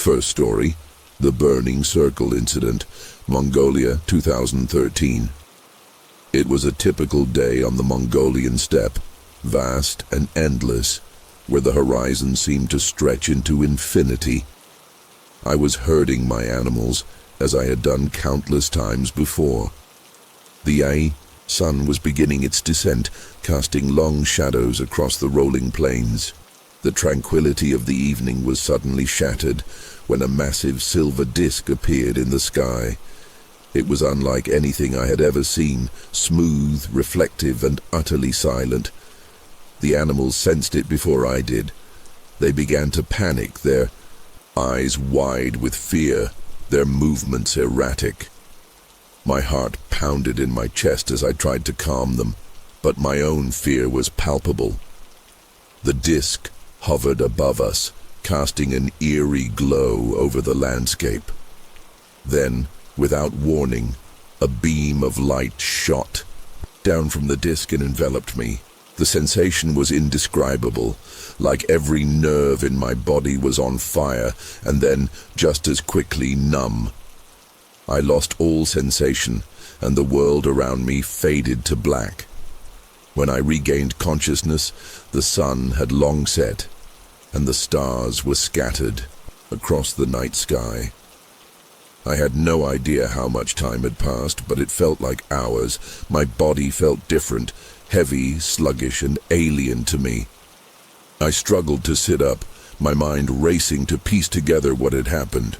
First story, the Burning Circle Incident, Mongolia, 2013. It was a typical day on the Mongolian steppe, vast and endless, where the horizon seemed to stretch into infinity. I was herding my animals, as I had done countless times before. The sun was beginning its descent, casting long shadows across the rolling plains. The tranquility of the evening was suddenly shattered when a massive silver disk appeared in the sky. It was unlike anything I had ever seen, smooth, reflective, and utterly silent. The animals sensed it before I did. They began to panic, their eyes wide with fear, their movements erratic. My heart pounded in my chest as I tried to calm them, but my own fear was palpable. The disk hovered above us, casting an eerie glow over the landscape. Then, without warning, a beam of light shot down from the disk and enveloped me. The sensation was indescribable, like every nerve in my body was on fire, and then, just as quickly, numb. I lost all sensation, and the world around me faded to black. When I regained consciousness, the sun had long set, and the stars were scattered across the night sky. I had no idea how much time had passed, but it felt like hours. My body felt different, heavy, sluggish, and alien to me. I struggled to sit up, my mind racing to piece together what had happened.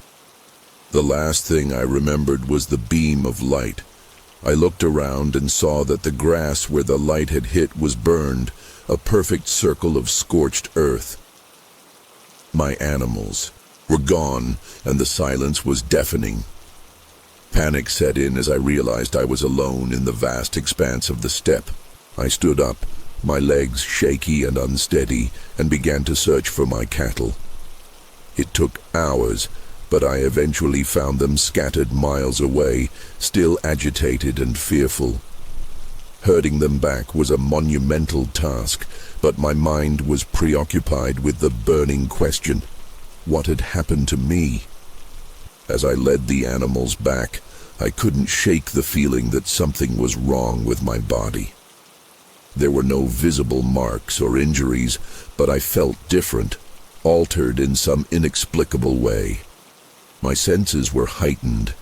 The last thing I remembered was the beam of light. I looked around and saw that the grass where the light had hit was burned, a perfect circle of scorched earth. My animals were gone, and the silence was deafening. Panic set in as I realized I was alone in the vast expanse of the steppe. I stood up, my legs shaky and unsteady, and began to search for my cattle. It took hours, but I eventually found them scattered miles away, still agitated and fearful. Herding them back was a monumental task, but my mind was preoccupied with the burning question: what had happened to me? As I led the animals back, I couldn't shake the feeling that something was wrong with my body. There were no visible marks or injuries, but I felt different, altered in some inexplicable way. My senses were heightened,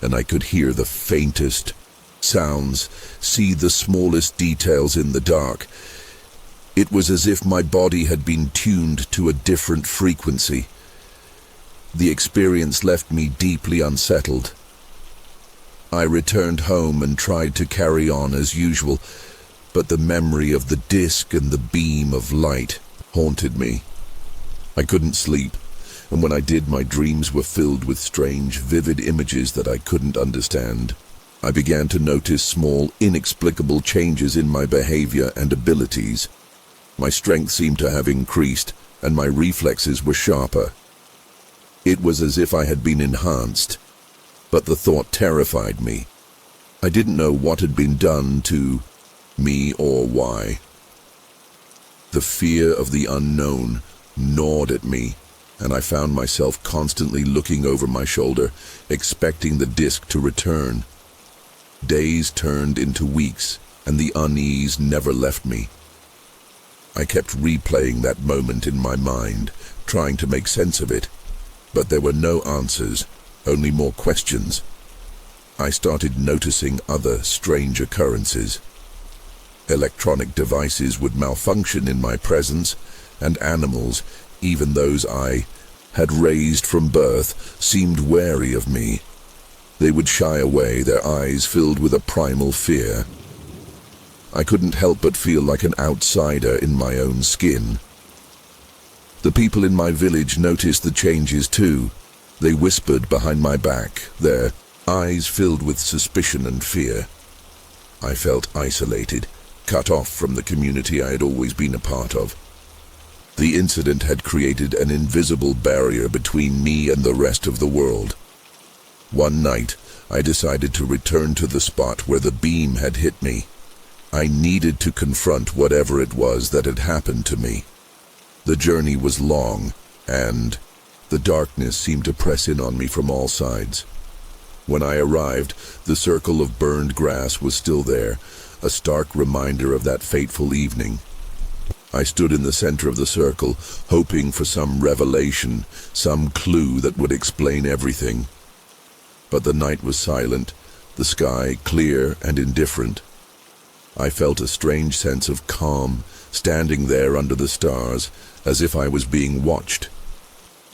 and I could hear the faintest sounds, see the smallest details in the dark. It was as if my body had been tuned to a different frequency. The experience left me deeply unsettled. I returned home and tried to carry on as usual, but the memory of the disk and the beam of light haunted me. I couldn't sleep, and when I did, my dreams were filled with strange, vivid images that I couldn't understand. I began to notice small, inexplicable changes in my behavior and abilities. My strength seemed to have increased, and my reflexes were sharper. It was as if I had been enhanced, but the thought terrified me. I didn't know what had been done to me or why. The fear of the unknown gnawed at me, and I found myself constantly looking over my shoulder, expecting the disk to return. Days turned into weeks, and the unease never left me. I kept replaying that moment in my mind, trying to make sense of it, but there were no answers, only more questions. I started noticing other strange occurrences. Electronic devices would malfunction in my presence, and animals, even those I had raised from birth, seemed wary of me. They would shy away, their eyes filled with a primal fear. I couldn't help but feel like an outsider in my own skin. The people in my village noticed the changes too. They whispered behind my back, their eyes filled with suspicion and fear. I felt isolated, cut off from the community I had always been a part of. The incident had created an invisible barrier between me and the rest of the world. One night, I decided to return to the spot where the beam had hit me. I needed to confront whatever it was that had happened to me. The journey was long and The darkness seemed to press in on me from all sides. When I arrived, the circle of burned grass was still there, a stark reminder of that fateful evening. I stood in the center of the circle, hoping for some revelation, some clue that would explain everything. But the night was silent, the sky clear and indifferent. I felt a strange sense of calm, standing there under the stars, as if I was being watched.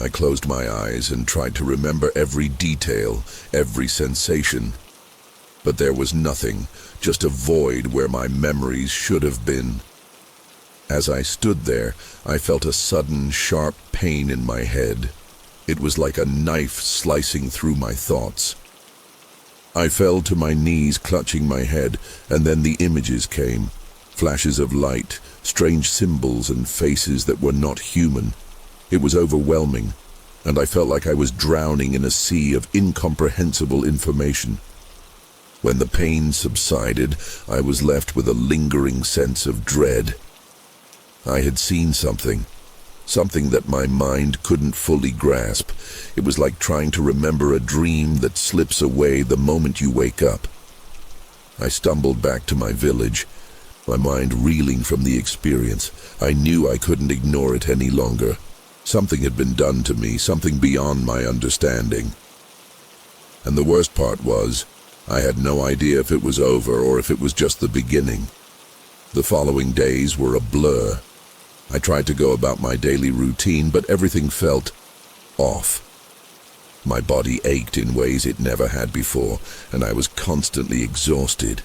I closed my eyes and tried to remember every detail, every sensation. But there was nothing, just a void where my memories should have been. As I stood there, I felt a sudden, sharp pain in my head. It was like a knife slicing through my thoughts. I fell to my knees, clutching my head, and then the images came. Flashes of light, strange symbols and faces that were not human. It was overwhelming, and I felt like I was drowning in a sea of incomprehensible information. When the pain subsided, I was left with a lingering sense of dread. I had seen something that my mind couldn't fully grasp. It was like trying to remember a dream that slips away the moment you wake up. I stumbled back to my village, my mind reeling from the experience. I knew I couldn't ignore it any longer. Something had been done to me, something beyond my understanding. And the worst part was, I had no idea if it was over or if it was just the beginning. The following days were a blur. I tried to go about my daily routine, but everything felt off. My body ached in ways it never had before, and I was constantly exhausted.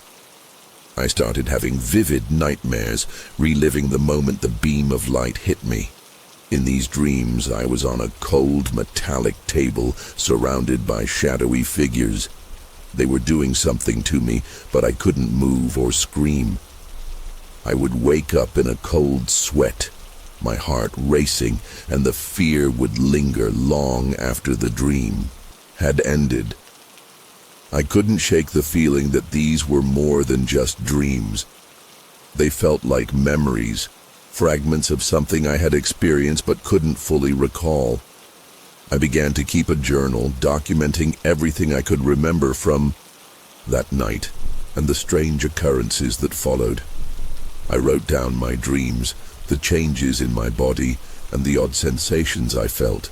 I started having vivid nightmares, reliving the moment the beam of light hit me. In these dreams, I was on a cold, metallic table, surrounded by shadowy figures. They were doing something to me, but I couldn't move or scream. I would wake up in a cold sweat, my heart racing, and the fear would linger long after the dream had ended. I couldn't shake the feeling that these were more than just dreams. They felt like memories, fragments of something I had experienced but couldn't fully recall. I began to keep a journal, documenting everything I could remember from that night and the strange occurrences that followed. I wrote down my dreams, the changes in my body, and the odd sensations I felt.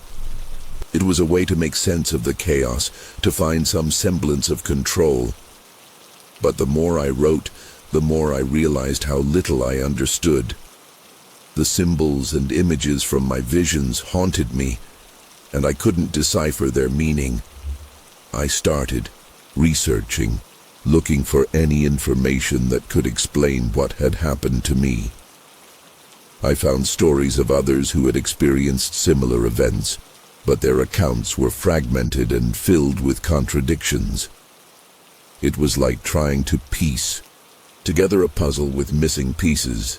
It was a way to make sense of the chaos, to find some semblance of control. But the more I wrote, the more I realized how little I understood. The symbols and images from my visions haunted me, and I couldn't decipher their meaning. I started researching, looking for any information that could explain what had happened to me. I found stories of others who had experienced similar events, but their accounts were fragmented and filled with contradictions. It was like trying to piece together a puzzle with missing pieces.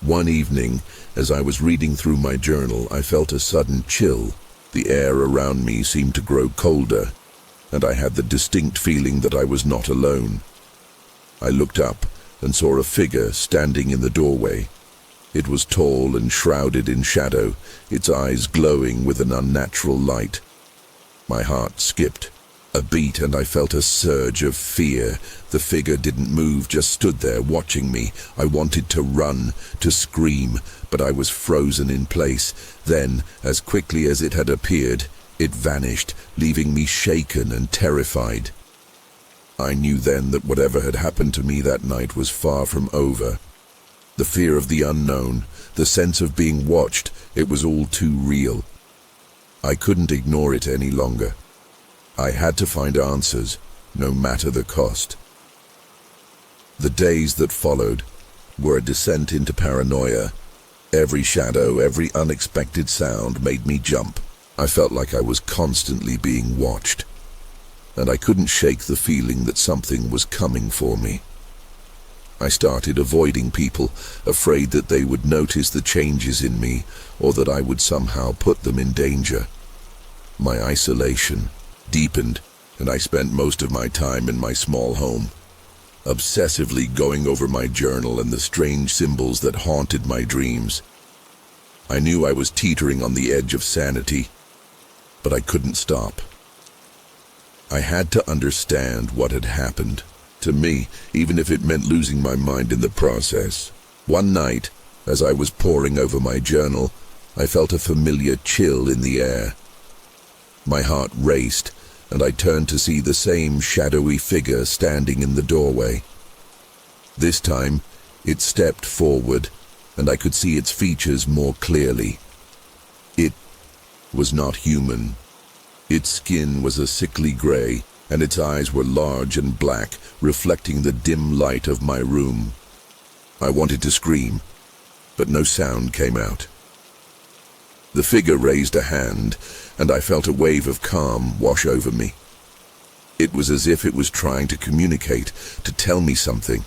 One evening, as I was reading through my journal, I felt a sudden chill. The air around me seemed to grow colder, and I had the distinct feeling that I was not alone. I looked up and saw a figure standing in the doorway. It was tall and shrouded in shadow, its eyes glowing with an unnatural light. My heart skipped a beat and I felt a surge of fear. The figure didn't move, just stood there watching me. I wanted to run, to scream, but I was frozen in place. Then, as quickly as it had appeared, it vanished, leaving me shaken and terrified. I knew then that whatever had happened to me that night was far from over. The fear of the unknown, the sense of being watched, it was all too real. I couldn't ignore it any longer. I had to find answers, no matter the cost. The days that followed were a descent into paranoia. Every shadow, every unexpected sound made me jump. I felt like I was constantly being watched, and I couldn't shake the feeling that something was coming for me. I started avoiding people, afraid that they would notice the changes in me, or that I would somehow put them in danger. My isolation deepened, and I spent most of my time in my small home, obsessively going over my journal and the strange symbols that haunted my dreams. I knew I was teetering on the edge of sanity, but I couldn't stop. I had to understand what had happened to me, even if it meant losing my mind in the process. One night, as I was poring over my journal, I felt a familiar chill in the air. My heart raced, and I turned to see the same shadowy figure standing in the doorway. This time, it stepped forward, and I could see its features more clearly. It was not human. Its skin was a sickly gray, and its eyes were large and black, reflecting the dim light of my room. I wanted to scream, but no sound came out. The figure raised a hand, and I felt a wave of calm wash over me. It was as if it was trying to communicate, to tell me something.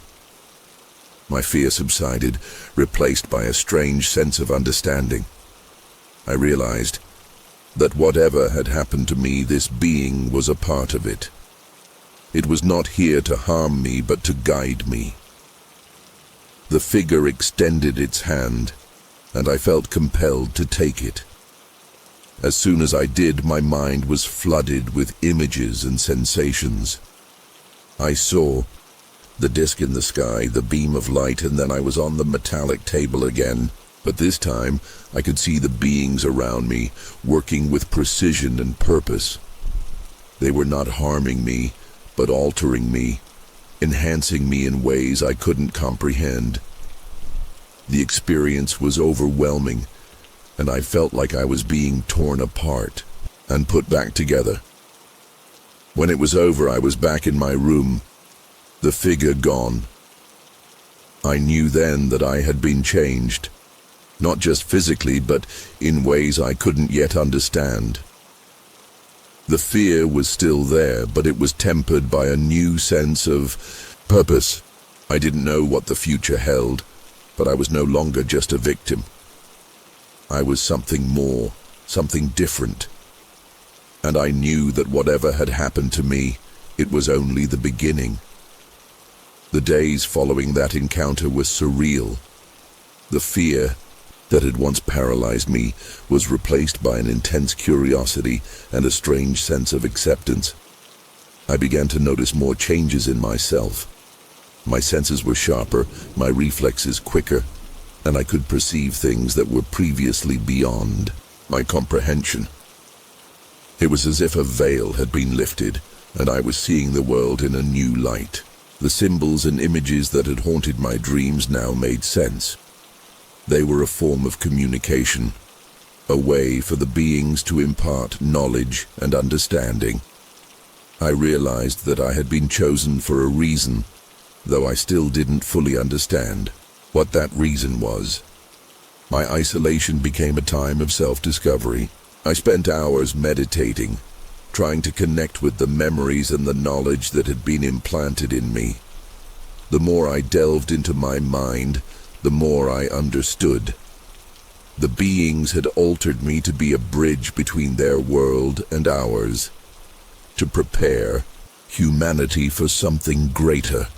My fear subsided, replaced by a strange sense of understanding. I realized that whatever had happened to me, this being was a part of it. It was not here to harm me, but to guide me. The figure extended its hand, and I felt compelled to take it. As soon as I did, my mind was flooded with images and sensations. I saw the disk in the sky, the beam of light, and then I was on the metallic table again. But this time, I could see the beings around me, working with precision and purpose. They were not harming me, but altering me, enhancing me in ways I couldn't comprehend. The experience was overwhelming, and I felt like I was being torn apart and put back together. When it was over, I was back in my room, the figure gone. I knew then that I had been changed. Not just physically, but in ways I couldn't yet understand. The fear was still there, but it was tempered by a new sense of purpose. I didn't know what the future held, but I was no longer just a victim. I was something more, something different. And I knew that whatever had happened to me, it was only the beginning. The days following that encounter were surreal. The fear that had once paralyzed me was replaced by an intense curiosity and a strange sense of acceptance. I began to notice more changes in myself. My senses were sharper, my reflexes quicker, and I could perceive things that were previously beyond my comprehension. It was as if a veil had been lifted, and I was seeing the world in a new light. The symbols and images that had haunted my dreams now made sense. They were a form of communication, a way for the beings to impart knowledge and understanding. I realized that I had been chosen for a reason, though I still didn't fully understand what that reason was. My isolation became a time of self-discovery. I spent hours meditating, trying to connect with the memories and the knowledge that had been implanted in me. The more I delved into my mind, the more I understood. The beings had altered me to be a bridge between their world and ours, to prepare humanity for something greater.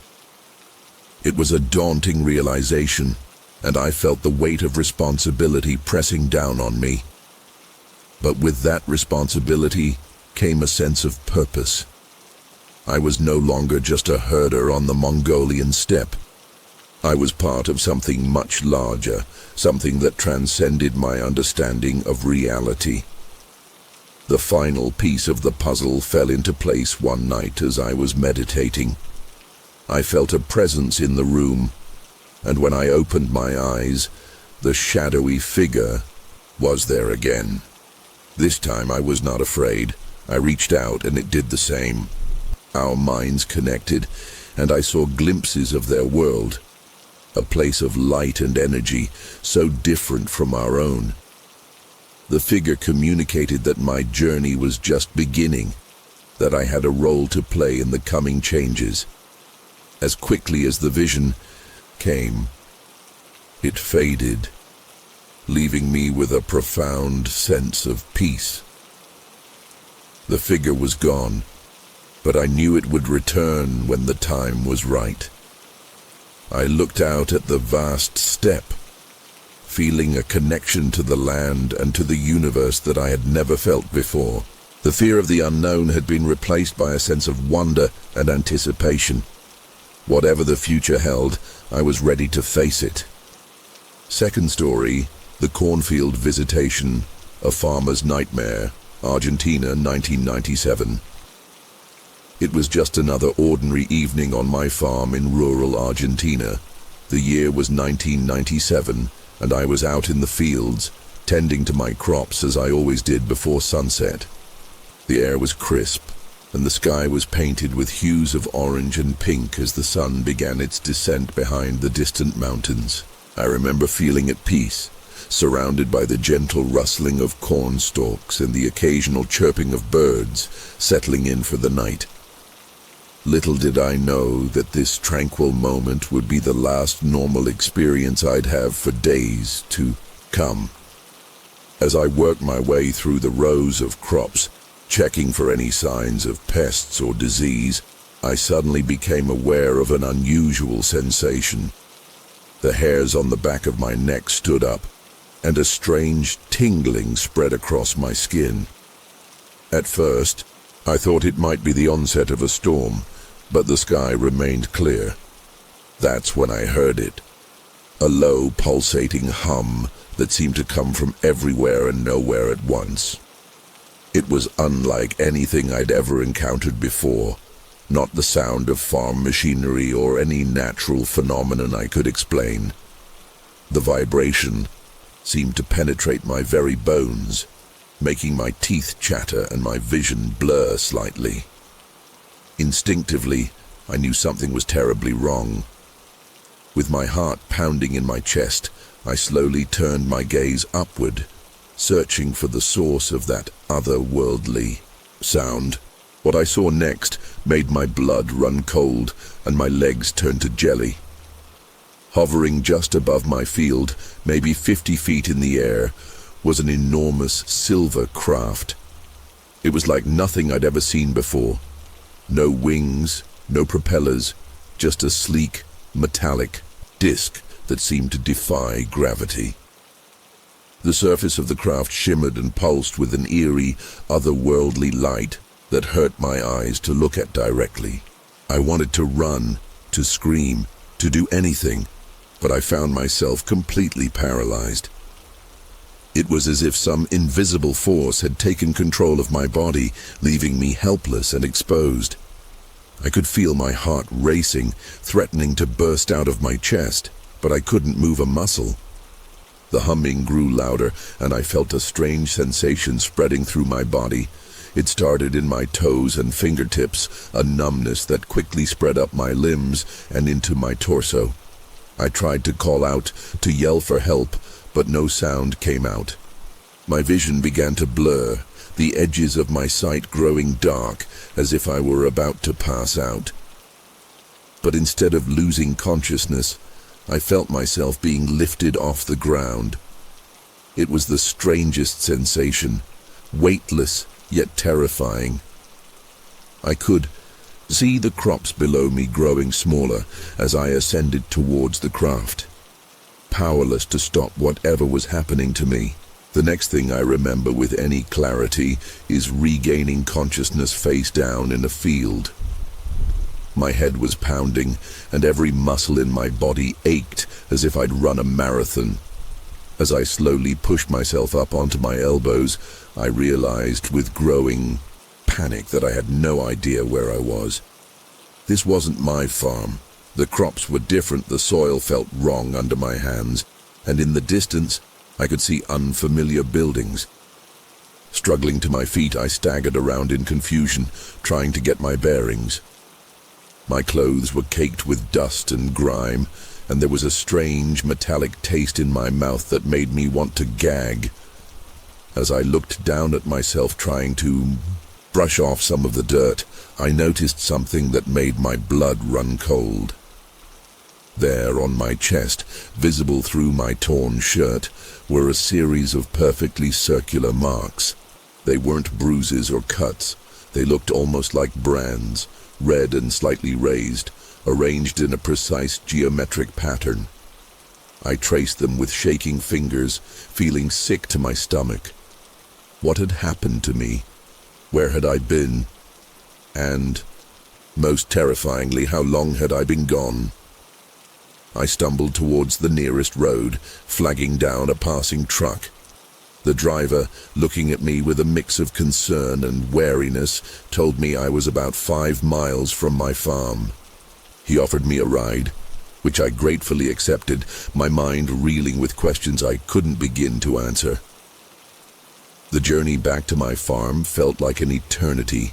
It was a daunting realization, and I felt the weight of responsibility pressing down on me. But with that responsibility came a sense of purpose. I was no longer just a herder on the Mongolian steppe. I was part of something much larger, something that transcended my understanding of reality. The final piece of the puzzle fell into place one night as I was meditating. I felt a presence in the room, and when I opened my eyes, the shadowy figure was there again. This time I was not afraid. I reached out and it did the same. Our minds connected, and I saw glimpses of their world. A place of light and energy, so different from our own. The figure communicated that my journey was just beginning, that I had a role to play in the coming changes. As quickly as the vision came, it faded, leaving me with a profound sense of peace. The figure was gone, but I knew it would return when the time was right. I looked out at the vast steppe, feeling a connection to the land and to the universe that I had never felt before. The fear of the unknown had been replaced by a sense of wonder and anticipation. Whatever the future held, I was ready to face it. Second story, The Cornfield Visitation, A Farmer's Nightmare, Argentina, 1997. It was just another ordinary evening on my farm in rural Argentina. The year was 1997, and I was out in the fields, tending to my crops as I always did before sunset. The air was crisp, and the sky was painted with hues of orange and pink as the sun began its descent behind the distant mountains. I remember feeling at peace, surrounded by the gentle rustling of corn stalks and the occasional chirping of birds settling in for the night. Little did I know that this tranquil moment would be the last normal experience I'd have for days to come. As I worked my way through the rows of crops, checking for any signs of pests or disease, I suddenly became aware of an unusual sensation. The hairs on the back of my neck stood up, and a strange tingling spread across my skin. At first, I thought it might be the onset of a storm, but the sky remained clear. That's when I heard it. A low, pulsating hum that seemed to come from everywhere and nowhere at once. It was unlike anything I'd ever encountered before, not the sound of farm machinery or any natural phenomenon I could explain. The vibration seemed to penetrate my very bones, making my teeth chatter and my vision blur slightly. Instinctively, I knew something was terribly wrong. With my heart pounding in my chest, I slowly turned my gaze upward, searching for the source of that otherworldly sound. What I saw next made my blood run cold and my legs turn to jelly. Hovering just above my field, maybe 50 feet in the air, was an enormous silver craft. It was like nothing I'd ever seen before. No wings, no propellers, just a sleek, metallic disc that seemed to defy gravity. The surface of the craft shimmered and pulsed with an eerie, otherworldly light that hurt my eyes to look at directly. I wanted to run, to scream, to do anything, but I found myself completely paralyzed. It was as if some invisible force had taken control of my body, leaving me helpless and exposed. I could feel my heart racing, threatening to burst out of my chest, but I couldn't move a muscle. The humming grew louder, and I felt a strange sensation spreading through my body. It started in my toes and fingertips, a numbness that quickly spread up my limbs and into my torso. I tried to call out, to yell for help, but no sound came out. My vision began to blur, the edges of my sight growing dark, as if I were about to pass out. But instead of losing consciousness, I felt myself being lifted off the ground. It was the strangest sensation, weightless yet terrifying. I could see the crops below me growing smaller as I ascended towards the craft, powerless to stop whatever was happening to me. The next thing I remember with any clarity is regaining consciousness face down in a field. My head was pounding, and every muscle in my body ached as if I'd run a marathon. As I slowly pushed myself up onto my elbows, I realized with growing panic that I had no idea where I was. This wasn't my farm. The crops were different, the soil felt wrong under my hands, and in the distance I could see unfamiliar buildings. Struggling to my feet, I staggered around in confusion, trying to get my bearings. My clothes were caked with dust and grime, and there was a strange metallic taste in my mouth that made me want to gag. As I looked down at myself trying to brush off some of the dirt, I noticed something that made my blood run cold. There on my chest, visible through my torn shirt, were a series of perfectly circular marks. They weren't bruises or cuts. They looked almost like brands, red and slightly raised, arranged in a precise geometric pattern. I traced them with shaking fingers, feeling sick to my stomach. What had happened to me? Where had I been? And, most terrifyingly, how long had I been gone? I stumbled towards the nearest road, flagging down a passing truck. The driver, looking at me with a mix of concern and wariness, told me I was about 5 miles from my farm. He offered me a ride, which I gratefully accepted, my mind reeling with questions I couldn't begin to answer. The journey back to my farm felt like an eternity.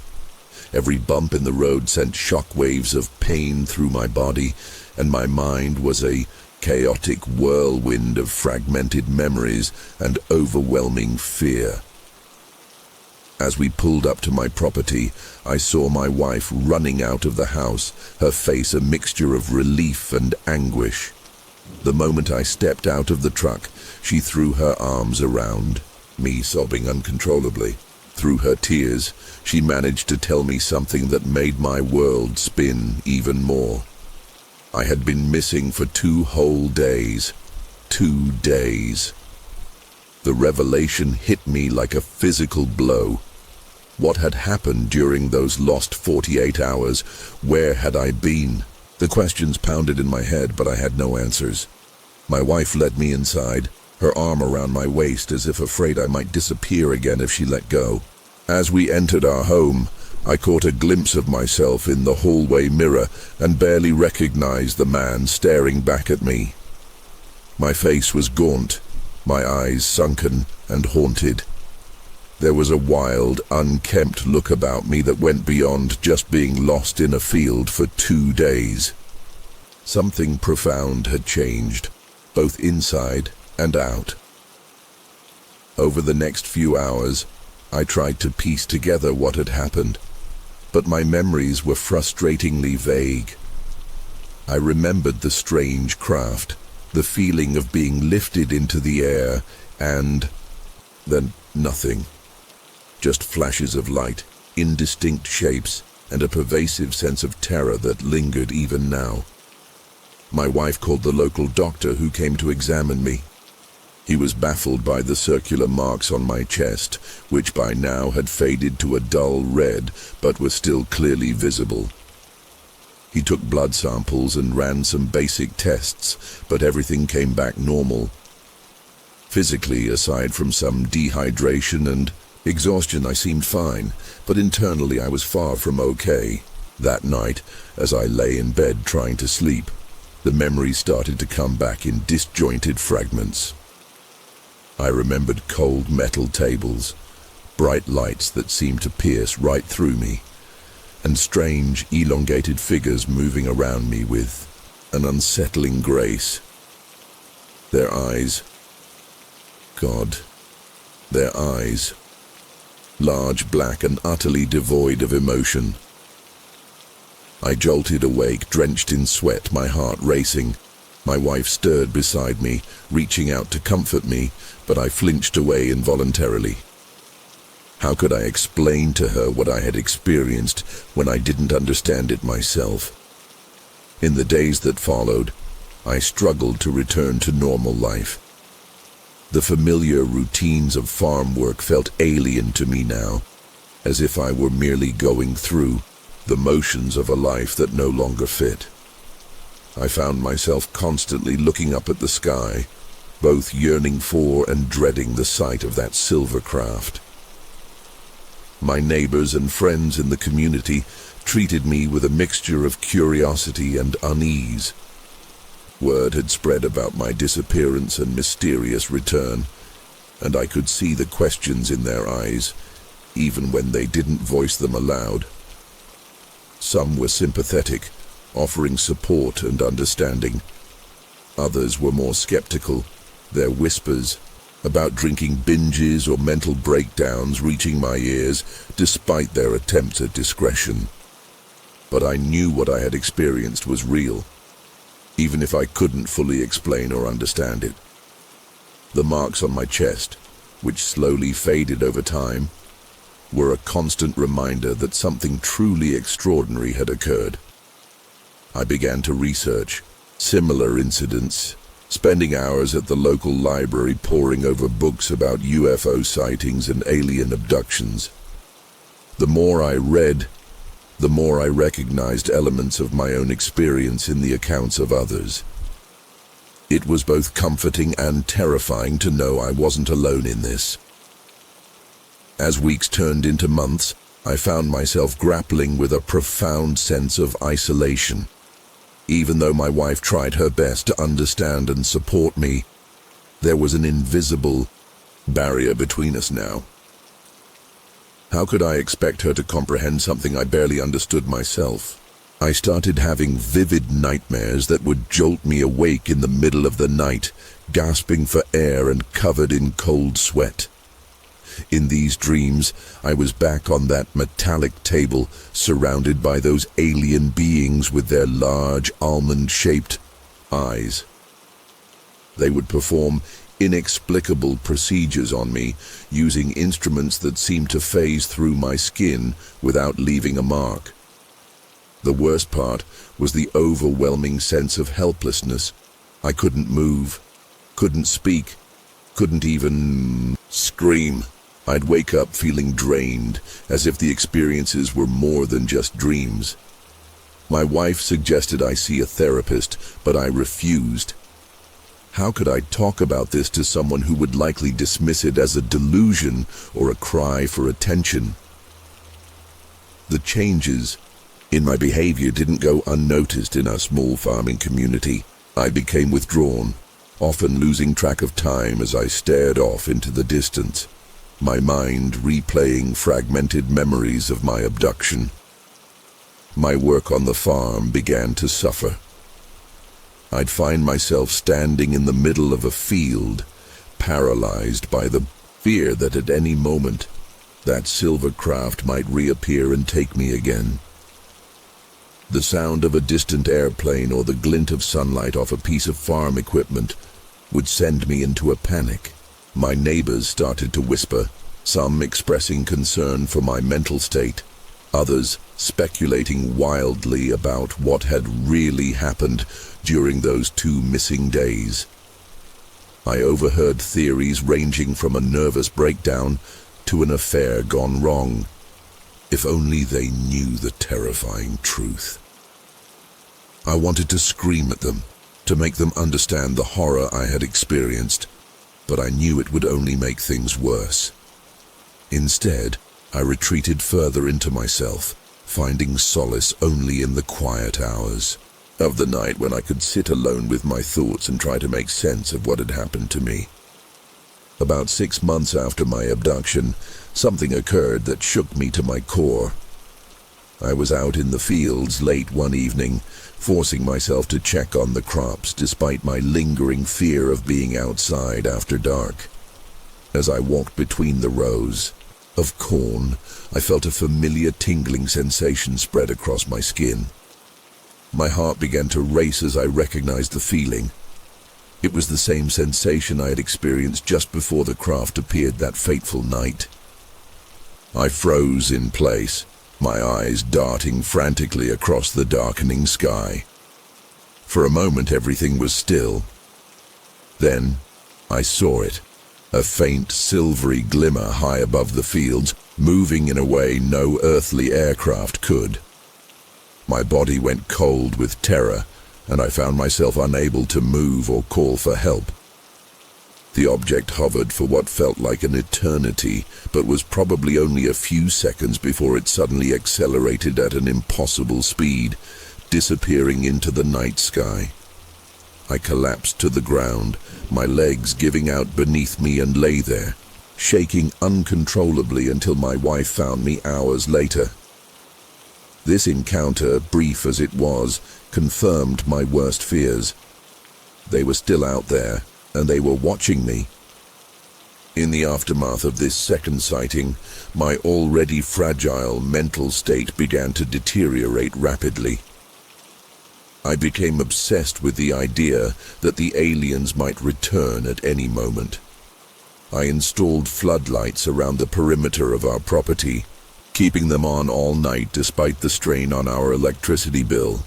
Every bump in the road sent shock waves of pain through my body, and my mind was a chaotic whirlwind of fragmented memories and overwhelming fear. As we pulled up to my property, I saw my wife running out of the house, her face a mixture of relief and anguish. The moment I stepped out of the truck, she threw her arms around me, sobbing uncontrollably. Through her tears, she managed to tell me something that made my world spin even more. I had been missing for 2 whole days. 2 days. The revelation hit me like a physical blow. What had happened during those lost 48 hours? Where had I been? The questions pounded in my head, but I had no answers. My wife led me inside, her arm around my waist as if afraid I might disappear again if she let go. As we entered our home, I caught a glimpse of myself in the hallway mirror and barely recognized the man staring back at me. My face was gaunt, my eyes sunken and haunted. There was a wild, unkempt look about me that went beyond just being lost in a field for 2 days. Something profound had changed, both inside and out. Over the next few hours, I tried to piece together what had happened, but my memories were frustratingly vague. I remembered the strange craft, the feeling of being lifted into the air, and then nothing. Just flashes of light, indistinct shapes, and a pervasive sense of terror that lingered even now. My wife called the local doctor who came to examine me. He was baffled by the circular marks on my chest, which by now had faded to a dull red, but were still clearly visible. He took blood samples and ran some basic tests, but everything came back normal. Physically, aside from some dehydration and exhaustion, I seemed fine, but internally I was far from okay. That night, as I lay in bed trying to sleep, the memories started to come back in disjointed fragments. I remembered cold metal tables, bright lights that seemed to pierce right through me, and strange, elongated figures moving around me with an unsettling grace. Their eyes, God, their eyes, large, black, and utterly devoid of emotion. I jolted awake, drenched in sweat, my heart racing. My wife stirred beside me, reaching out to comfort me, but I flinched away involuntarily. How could I explain to her what I had experienced when I didn't understand it myself? In the days that followed, I struggled to return to normal life. The familiar routines of farm work felt alien to me now, as if I were merely going through the motions of a life that no longer fit. I found myself constantly looking up at the sky, both yearning for and dreading the sight of that silver craft. My neighbors and friends in the community treated me with a mixture of curiosity and unease. Word had spread about my disappearance and mysterious return, and I could see the questions in their eyes, even when they didn't voice them aloud. Some were sympathetic, offering support and understanding. Others were more skeptical, their whispers about drinking binges or mental breakdowns reaching my ears despite their attempts at discretion. But I knew what I had experienced was real, even if I couldn't fully explain or understand it. The marks on my chest, which slowly faded over time, were a constant reminder that something truly extraordinary had occurred. I began to research similar incidents, spending hours at the local library poring over books about UFO sightings and alien abductions. The more I read, the more I recognized elements of my own experience in the accounts of others. It was both comforting and terrifying to know I wasn't alone in this. As weeks turned into months, I found myself grappling with a profound sense of isolation. Even though my wife tried her best to understand and support me, there was an invisible barrier between us now. How could I expect her to comprehend something I barely understood myself? I started having vivid nightmares that would jolt me awake in the middle of the night, gasping for air and covered in cold sweat. In these dreams, I was back on that metallic table, surrounded by those alien beings with their large, almond-shaped eyes. They would perform inexplicable procedures on me, using instruments that seemed to phase through my skin without leaving a mark. The worst part was the overwhelming sense of helplessness. I couldn't move, couldn't speak, couldn't even scream. I'd wake up feeling drained, as if the experiences were more than just dreams. My wife suggested I see a therapist, but I refused. How could I talk about this to someone who would likely dismiss it as a delusion or a cry for attention? The changes in my behavior didn't go unnoticed in our small farming community. I became withdrawn, often losing track of time as I stared off into the distance, my mind replaying fragmented memories of my abduction. My work on the farm began to suffer. I'd find myself standing in the middle of a field, paralyzed by the fear that at any moment that silver craft might reappear and take me again. The sound of a distant airplane or the glint of sunlight off a piece of farm equipment would send me into a panic. My neighbors started to whisper, some expressing concern for my mental state, others speculating wildly about what had really happened during those 2 missing days. I overheard theories ranging from a nervous breakdown to an affair gone wrong. If only they knew the terrifying truth. I wanted to scream at them, to make them understand the horror I had experienced, but I knew it would only make things worse. Instead, I retreated further into myself, finding solace only in the quiet hours of the night when I could sit alone with my thoughts and try to make sense of what had happened to me. About 6 months after my abduction, something occurred that shook me to my core. I was out in the fields late one evening, forcing myself to check on the crops despite my lingering fear of being outside after dark. As I walked between the rows of corn, I felt a familiar tingling sensation spread across my skin. My heart began to race as I recognized the feeling. It was the same sensation I had experienced just before the craft appeared that fateful night. I froze in place, my eyes darting frantically across the darkening sky. For a moment everything was still. Then I saw it, a faint silvery glimmer high above the fields, moving in a way no earthly aircraft could. My body went cold with terror, and I found myself unable to move or call for help. The object hovered for what felt like an eternity, but was probably only a few seconds before it suddenly accelerated at an impossible speed, disappearing into the night sky. I collapsed to the ground, my legs giving out beneath me, and lay there, shaking uncontrollably until my wife found me hours later. This encounter, brief as it was, confirmed my worst fears. They were still out there, and they were watching me. In the aftermath of this second sighting, my already fragile mental state began to deteriorate rapidly. I became obsessed with the idea that the aliens might return at any moment. I installed floodlights around the perimeter of our property, keeping them on all night despite the strain on our electricity bill.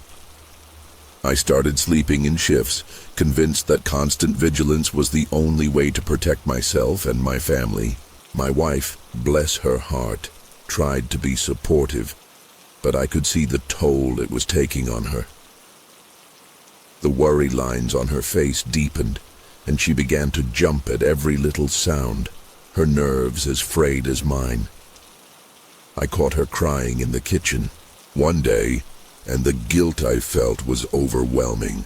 I started sleeping in shifts, convinced that constant vigilance was the only way to protect myself and my family. My wife, bless her heart, tried to be supportive, but I could see the toll it was taking on her. The worry lines on her face deepened, and she began to jump at every little sound, her nerves as frayed as mine. I caught her crying in the kitchen one day, and the guilt I felt was overwhelming.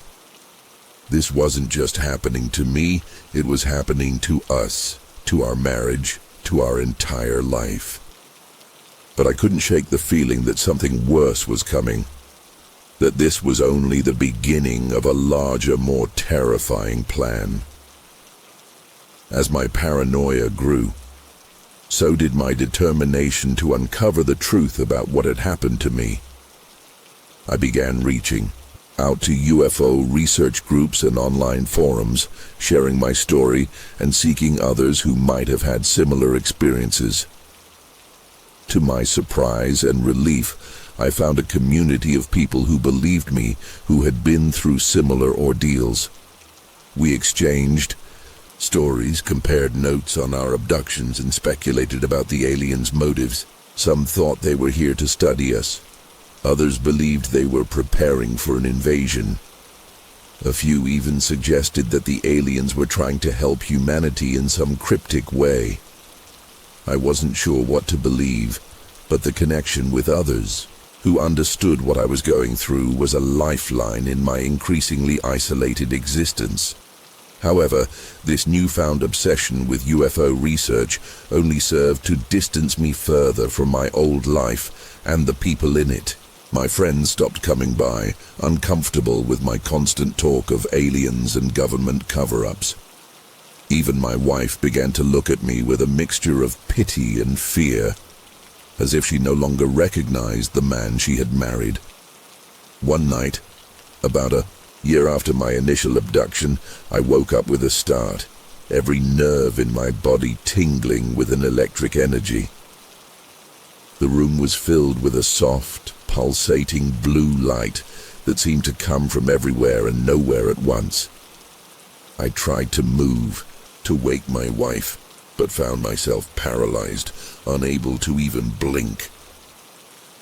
This wasn't just happening to me, it was happening to us, to our marriage, to our entire life. But I couldn't shake the feeling that something worse was coming, that this was only the beginning of a larger, more terrifying plan. As my paranoia grew, so did my determination to uncover the truth about what had happened to me. I began reaching out to UFO research groups and online forums, sharing my story and seeking others who might have had similar experiences. To my surprise and relief, I found a community of people who believed me, who had been through similar ordeals. We exchanged stories, compared notes on our abductions, and speculated about the aliens' motives. Some thought they were here to study us. Others believed they were preparing for an invasion. A few even suggested that the aliens were trying to help humanity in some cryptic way. I wasn't sure what to believe, but the connection with others who understood what I was going through was a lifeline in my increasingly isolated existence. However, this newfound obsession with UFO research only served to distance me further from my old life and the people in it. My friends stopped coming by, uncomfortable with my constant talk of aliens and government cover-ups. Even my wife began to look at me with a mixture of pity and fear, as if she no longer recognized the man she had married. One night, about a year after my initial abduction, I woke up with a start, every nerve in my body tingling with an electric energy. The room was filled with a soft, pulsating blue light that seemed to come from everywhere and nowhere at once. I tried to move, to wake my wife, but found myself paralyzed, unable to even blink.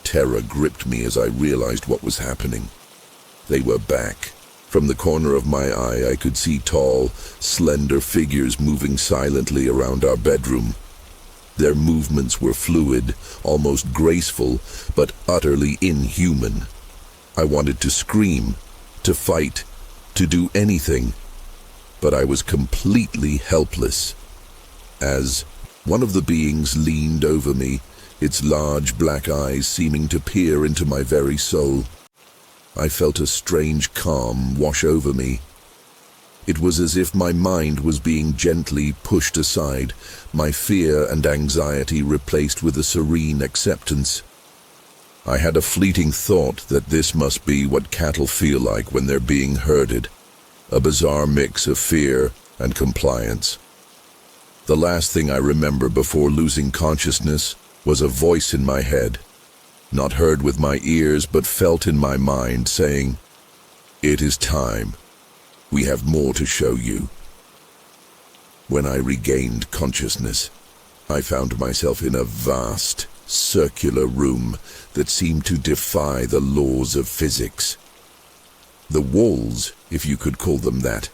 Terror gripped me as I realized what was happening. They were back. From the corner of my eye, I could see tall, slender figures moving silently around our bedroom. Their movements were fluid, almost graceful, but utterly inhuman. I wanted to scream, to fight, to do anything, but I was completely helpless. As one of the beings leaned over me, its large black eyes seeming to peer into my very soul, I felt a strange calm wash over me. It was as if my mind was being gently pushed aside, my fear and anxiety replaced with a serene acceptance. I had a fleeting thought that this must be what cattle feel like when they're being herded, a bizarre mix of fear and compliance. The last thing I remember before losing consciousness was a voice in my head, not heard with my ears but felt in my mind, saying, "It is time. We have more to show you." When I regained consciousness, I found myself in a vast, circular room that seemed to defy the laws of physics. The walls, if you could call them that,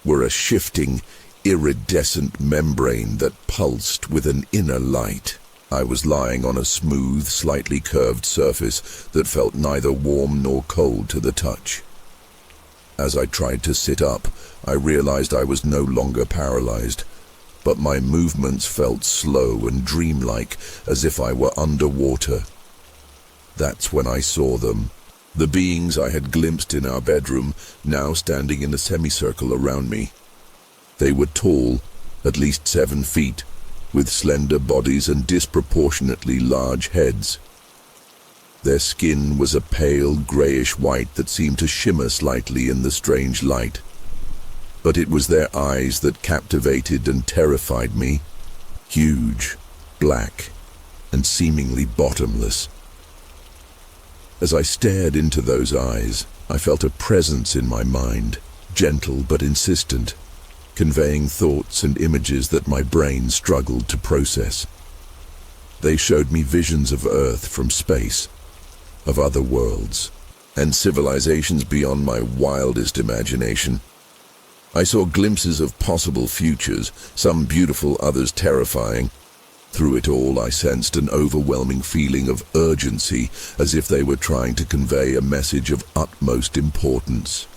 were a shifting, iridescent membrane that pulsed with an inner light. I was lying on a smooth, slightly curved surface that felt neither warm nor cold to the touch. As I tried to sit up, I realized I was no longer paralyzed, but my movements felt slow and dreamlike, as if I were underwater. That's when I saw them, the beings I had glimpsed in our bedroom, now standing in a semicircle around me. They were tall, at least 7 feet, with slender bodies and disproportionately large heads. Their skin was a pale grayish white that seemed to shimmer slightly in the strange light. But it was their eyes that captivated and terrified me, huge, black, and seemingly bottomless. As I stared into those eyes, I felt a presence in my mind, gentle but insistent, conveying thoughts and images that my brain struggled to process. They showed me visions of Earth from space, of other worlds, and civilizations beyond my wildest imagination. I saw glimpses of possible futures, some beautiful, others terrifying. Through it all, I sensed an overwhelming feeling of urgency, as if they were trying to convey a message of utmost importance.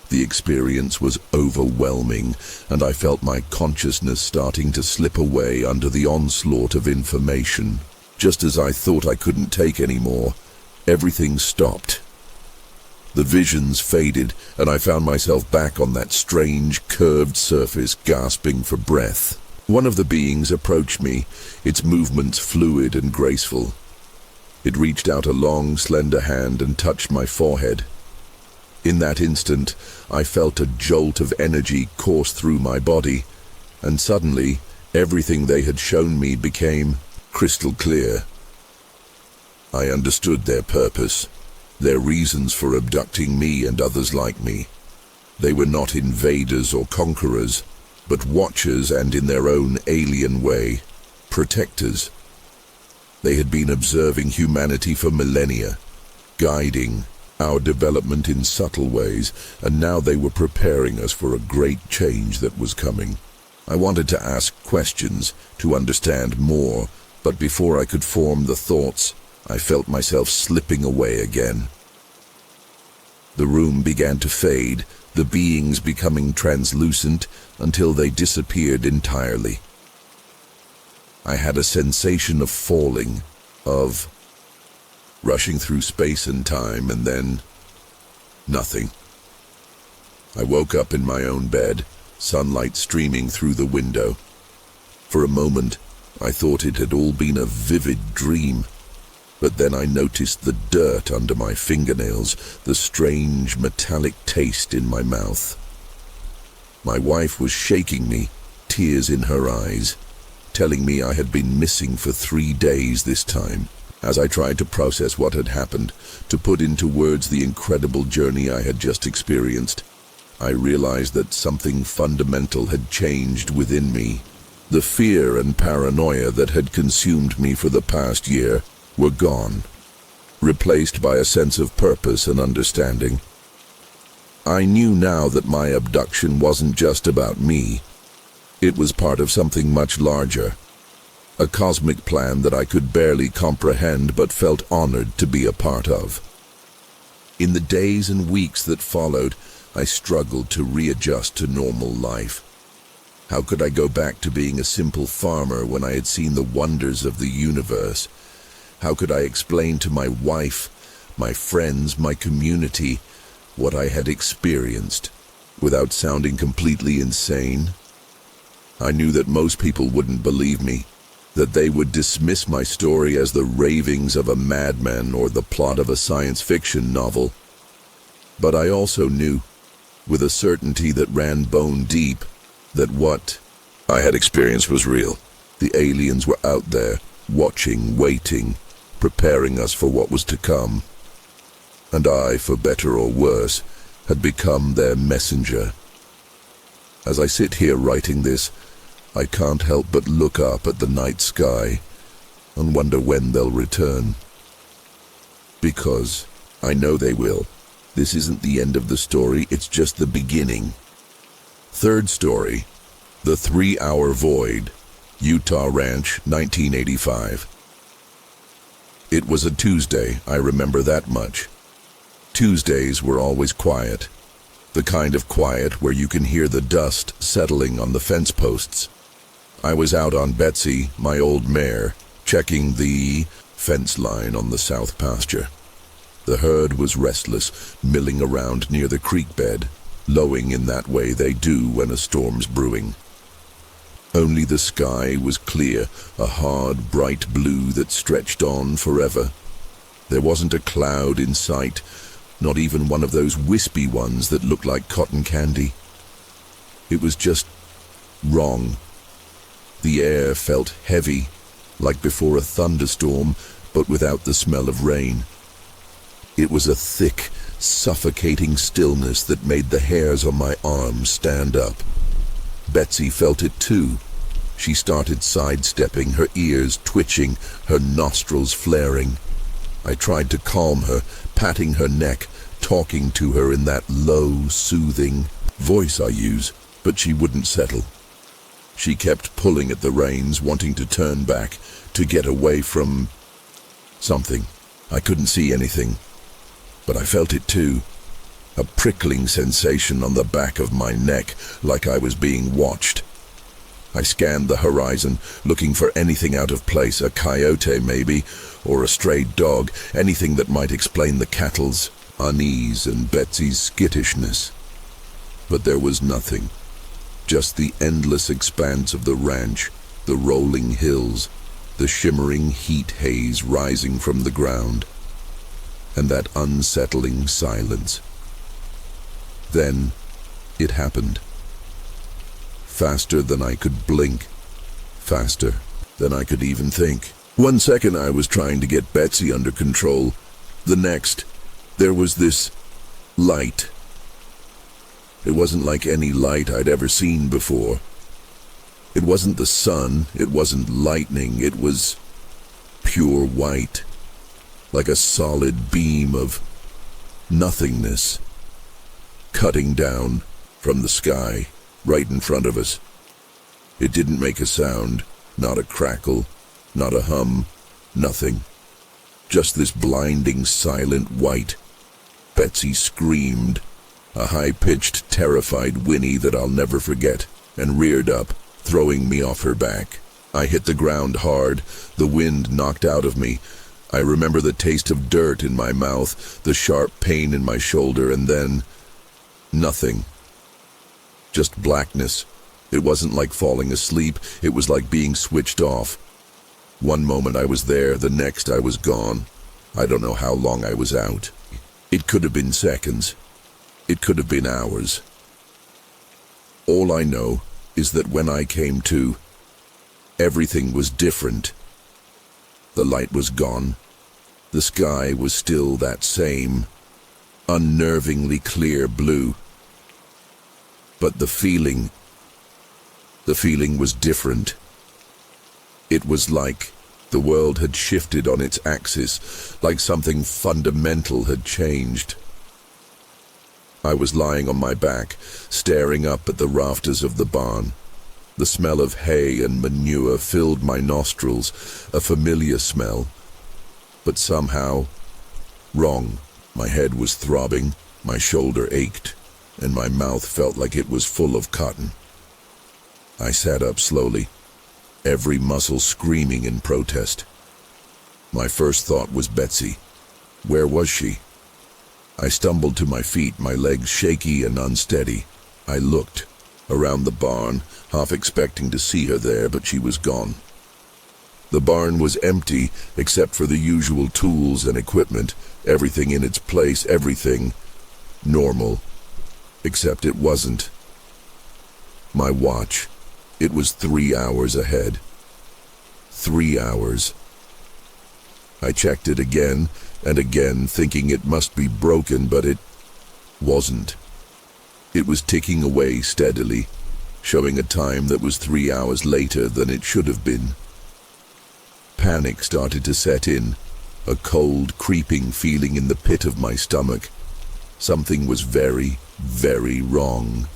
The experience was overwhelming, and I felt my consciousness starting to slip away under the onslaught of information. Just as I thought I couldn't take any more, everything stopped. The visions faded, and I found myself back on that strange, curved surface, gasping for breath. One of the beings approached me, its movements fluid and graceful. It reached out a long, slender hand and touched my forehead. In that instant, I felt a jolt of energy course through my body, and suddenly, everything they had shown me became crystal clear. I understood their purpose, their reasons for abducting me and others like me. They were not invaders or conquerors, but watchers and, in their own alien way, protectors. They had been observing humanity for millennia, guiding our development in subtle ways, and now they were preparing us for a great change that was coming. I wanted to ask questions, to understand more, but before I could form the thoughts, I felt myself slipping away again. The room began to fade, the beings becoming translucent until they disappeared entirely. I had a sensation of falling, of rushing through space and time, and then nothing. I woke up in my own bed, sunlight streaming through the window. For a moment, I thought it had all been a vivid dream. But then I noticed the dirt under my fingernails, the strange metallic taste in my mouth. My wife was shaking me, tears in her eyes, telling me I had been missing for 3 days this time. As I tried to process what had happened, to put into words the incredible journey I had just experienced, I realized that something fundamental had changed within me. The fear and paranoia that had consumed me for the past year were gone, replaced by a sense of purpose and understanding. I knew now that my abduction wasn't just about me. It was part of something much larger, a cosmic plan that I could barely comprehend but felt honored to be a part of. In the days and weeks that followed, I struggled to readjust to normal life. How could I go back to being a simple farmer when I had seen the wonders of the universe? How could I explain to my wife, my friends, my community, what I had experienced, without sounding completely insane? I knew that most people wouldn't believe me, that they would dismiss my story as the ravings of a madman or the plot of a science fiction novel. But I also knew, with a certainty that ran bone deep, that what I had experienced was real. The aliens were out there, watching, waiting, preparing us for what was to come. And I, for better or worse, had become their messenger. As I sit here writing this, I can't help but look up at the night sky and wonder when they'll return. Because I know they will. This isn't the end of the story, it's just the beginning. Third story, The 3-Hour Void, Utah Ranch, 1985. It was a Tuesday, I remember that much. Tuesdays were always quiet. The kind of quiet where you can hear the dust settling on the fence posts. I was out on Betsy, my old mare, checking the fence line on the south pasture. The herd was restless, milling around near the creek bed, lowing in that way they do when a storm's brewing. Only the sky was clear, a hard, bright blue that stretched on forever. There wasn't a cloud in sight, not even one of those wispy ones that look like cotton candy. It was just wrong. The air felt heavy, like before a thunderstorm, but without the smell of rain. It was a thick, suffocating stillness that made the hairs on my arms stand up. Betsy felt it too. She started sidestepping, her ears twitching, her nostrils flaring. I tried to calm her, patting her neck, talking to her in that low, soothing voice I use, but she wouldn't settle. She kept pulling at the reins, wanting to turn back, to get away from something. I couldn't see anything, but I felt it too. A prickling sensation on the back of my neck, like I was being watched. I scanned the horizon, looking for anything out of place, a coyote maybe, or a stray dog, anything that might explain the cattle's unease and Betsy's skittishness. But there was nothing. Just the endless expanse of the ranch, the rolling hills, the shimmering heat haze rising from the ground, and that unsettling silence. Then it happened. Faster than I could blink, faster than I could even think. 1 second I was trying to get Betsy under control. The next, there was this light. It wasn't like any light I'd ever seen before. It wasn't the sun, it wasn't lightning, it was pure white, like a solid beam of nothingness, cutting down from the sky, right in front of us. It didn't make a sound, not a crackle, not a hum, nothing. Just this blinding, silent white. Betsy screamed, a high-pitched, terrified whinny that I'll never forget, and reared up, throwing me off her back. I hit the ground hard, the wind knocked out of me. I remember the taste of dirt in my mouth, the sharp pain in my shoulder, and then nothing. Just blackness. It wasn't like falling asleep, it was like being switched off. One moment I was there, the next I was gone. I don't know how long I was out. It could have been seconds. It could have been hours. All I know is that when I came to, everything was different. The light was gone. The sky was still that same, unnervingly clear blue. But the feeling was different. It was like the world had shifted on its axis, like something fundamental had changed. I was lying on my back, staring up at the rafters of the barn. The smell of hay and manure filled my nostrils, a familiar smell. But somehow, wrong. My head was throbbing, my shoulder ached, and my mouth felt like it was full of cotton. I sat up slowly, every muscle screaming in protest. My first thought was Betsy. Where was she? I stumbled to my feet, my legs shaky and unsteady. I looked around the barn, half expecting to see her there, but she was gone. The barn was empty, except for the usual tools and equipment, everything in its place, everything normal. Except it wasn't. My watch. It was 3 hours ahead. 3 hours. I checked it again and again, thinking it must be broken, but it wasn't. It was ticking away steadily, showing a time that was 3 hours later than it should have been. Panic started to set in, a cold, creeping feeling in the pit of my stomach. Something was very, very wrong.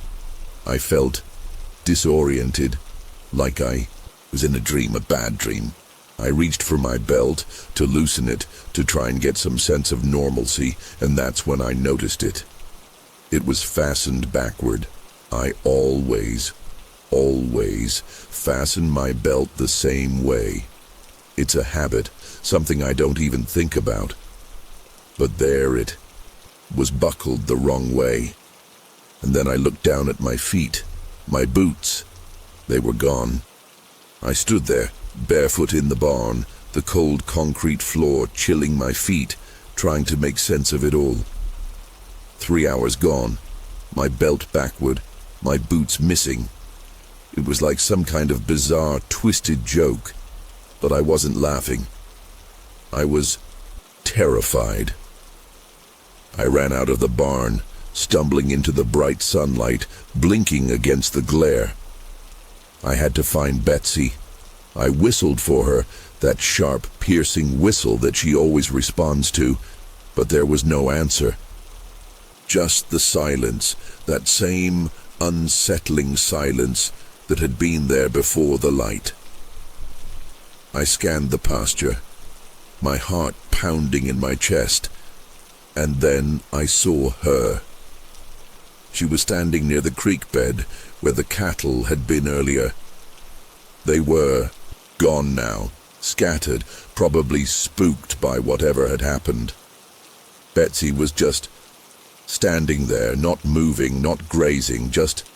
I felt disoriented, like I was in a dream, a bad dream. I reached for my belt to loosen it, to try and get some sense of normalcy, and that's when I noticed it. It was fastened backward. I always fasten my belt the same way. It's a habit, something I don't even think about. But there it was, buckled the wrong way. And then I looked down at my feet, my boots. They were gone. I stood there, barefoot in the barn, the cold concrete floor chilling my feet, trying to make sense of it all. 3 hours gone, my belt backward, my boots missing. It was like some kind of bizarre, twisted joke, but I wasn't laughing. I was terrified. I ran out of the barn, stumbling into the bright sunlight, blinking against the glare. I had to find Betsy. I whistled for her, that sharp, piercing whistle that she always responds to, but there was no answer. Just the silence, that same unsettling silence that had been there before the light. I scanned the pasture, my heart pounding in my chest, and then I saw her. She was standing near the creek bed where the cattle had been earlier. They were gone now, scattered, probably spooked by whatever had happened. Betsy was just standing there, not moving, not grazing, just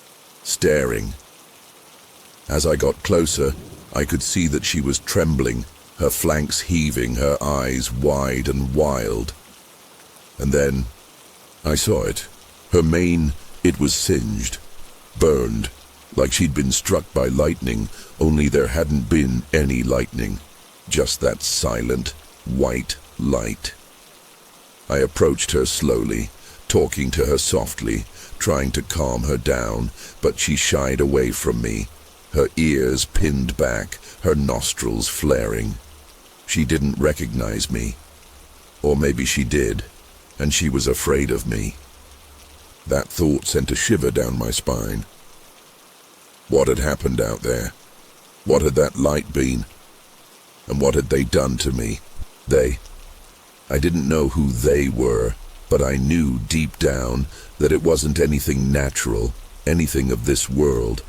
staring. As I got closer, I could see that she was trembling, her flanks heaving, her eyes wide and wild. And then I saw it. Her mane, it was singed, burned, like she'd been struck by lightning, only there hadn't been any lightning, just that silent, white light. I approached her slowly, talking to her softly, trying to calm her down, but she shied away from me, her ears pinned back, her nostrils flaring. She didn't recognize me. Or maybe she did, and she was afraid of me. That thought sent a shiver down my spine. What had happened out there? What had that light been? And what had they done to me? They. I didn't know who they were, but I knew deep down that it wasn't anything natural, anything of this world.